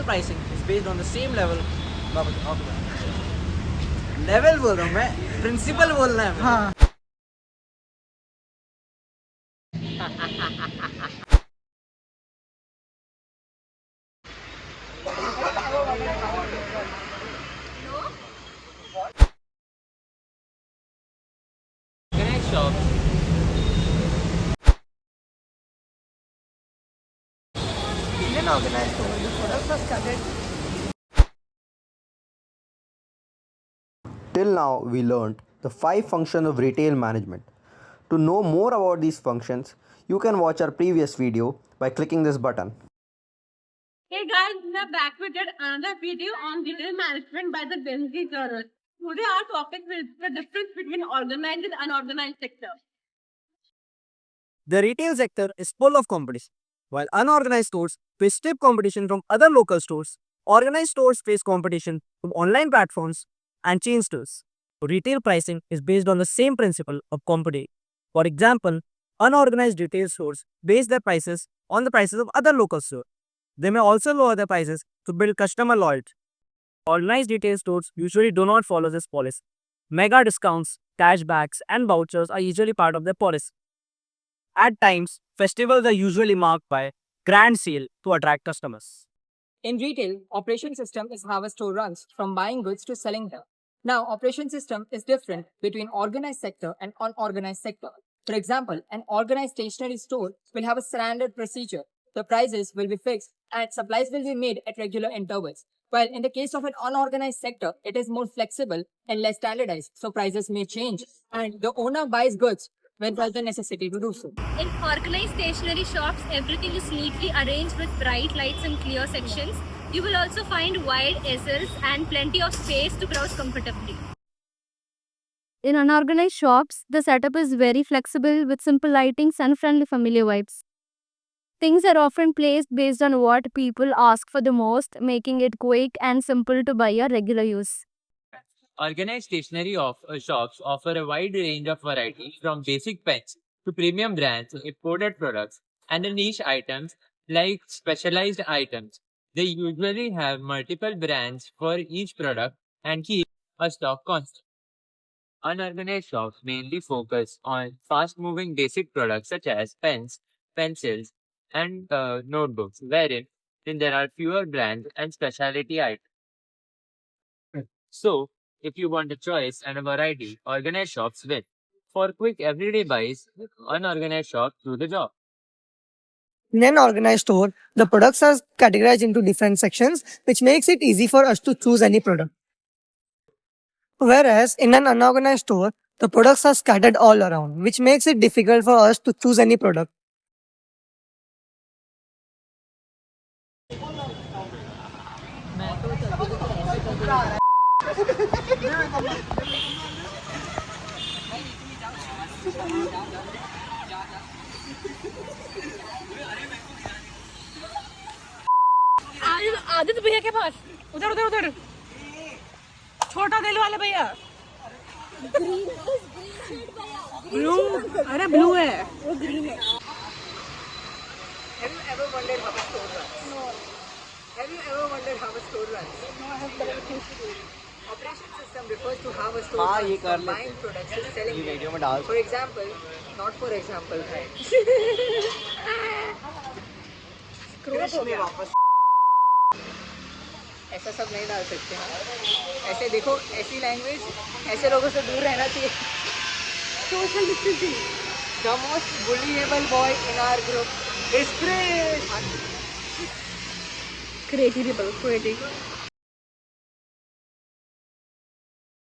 pricing is based on the same level of level बोल रहा हूँ मैं, principal बोलना है हाँ. Organized shop. In an organized store, the products are scattered. Till now, we learned the 5 functions of retail management. To know more about these functions, you can watch our previous video by clicking this button. Hey guys, we are back with yet another video on retail management by the Benji Journal. Today our topic is the difference between organized and unorganized sector. The retail sector is full of competition. While unorganized stores face stiff competition from other local stores, organized stores face competition from online platforms and chain stores. Retail pricing is based on the same principle of competition. For example, unorganized retail stores base their prices on the prices of other local stores. They may also lower their prices to build customer loyalty. Organized retail stores usually do not follow this policy. Mega discounts, cashbacks, and vouchers are usually part of their policy. At times, festivals are usually marked by grand sale to attract customers. In retail, operation system is how a store runs from buying goods to selling them. Now, operation system is different between organized sector and unorganized sector. For example, an organized stationery store will have a standard procedure. The prices will be fixed and supplies will be made at regular intervals. While in the case of an unorganized sector, it is more flexible and less standardized, so prices may change and the owner buys goods when there's the necessity to do so. In organized stationery shops, everything is neatly arranged with bright lights and clear sections. You will also find wide aisles and plenty of space to browse comfortably. In unorganized shops, the setup is very flexible with simple lightings and friendly familiar vibes. Things are often placed based on what people ask for the most, making it quick and simple to buy a regular use. Organized stationery shops offer a wide range of varieties from basic pens to premium brands, imported products, and niche items like specialized items. They usually have multiple brands for each product and keep a stock constant. Unorganized shops mainly focus on fast-moving basic products such as pens, pencils, and notebooks, wherein there are fewer brands and specialty items. So, if you want a choice and a variety, organized shops win. For quick everyday buys, unorganized shops do the job. In an organized store, the products are categorized into different sections, which makes it easy for us to choose any product. Whereas in an unorganized store, the products are scattered all around, which makes it difficult for us to choose any product. Aditya भैया के पास उधर उधर उधर छोटा दिल वाले भैया blue अरे ब्लू है वो ग्रीन है Have you ever wondered how a store runs? No. Have you ever wondered how a store runs? No, I have better things to do. Operation system refers to how a store हाँ, ये runs कर from लेते buying हैं। products to selling ये them. Video में डाल For example, not for example, right? Krishna वापस ऐसा सब नहीं डाल सकते हैं। ऐसे देखो, ऐसी लैंग्वेज ऐसे लोगों से दूर रहना चाहिए। Social distancing. The most bullyable boy in our group is Krish. Crazy people, crazy.